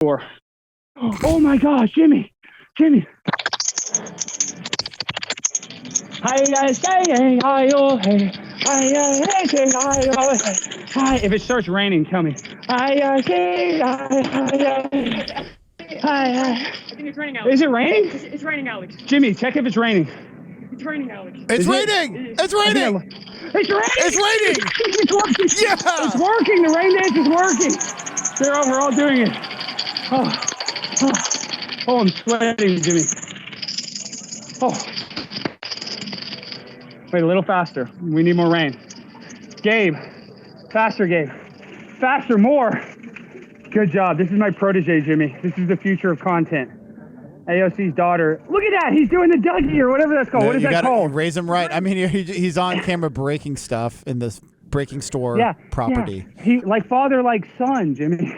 door. Oh my gosh, Jimmy. Hi, if it starts raining, tell me. I think it's raining, Alex. Is it raining? It's raining, Alex. Jimmy, check if it's raining. It's raining, Alex. It's raining. It's raining. It's raining. It's raining. It's working. Yeah. It's working. The rain dance is working. We're all doing it. Oh, I'm sweating, Jimmy. Oh. Wait, a little faster. We need more rain. Gabe. Faster, Gabe. Faster, more. Good job. This is my protege, Jimmy. This is the future of content. AOC's daughter. Look at that. He's doing the Dougie or whatever that's called. No, what is that called? Raise him right. I mean, he's on camera breaking stuff in this breaking store property. Yeah. He like father, like son, Jimmy.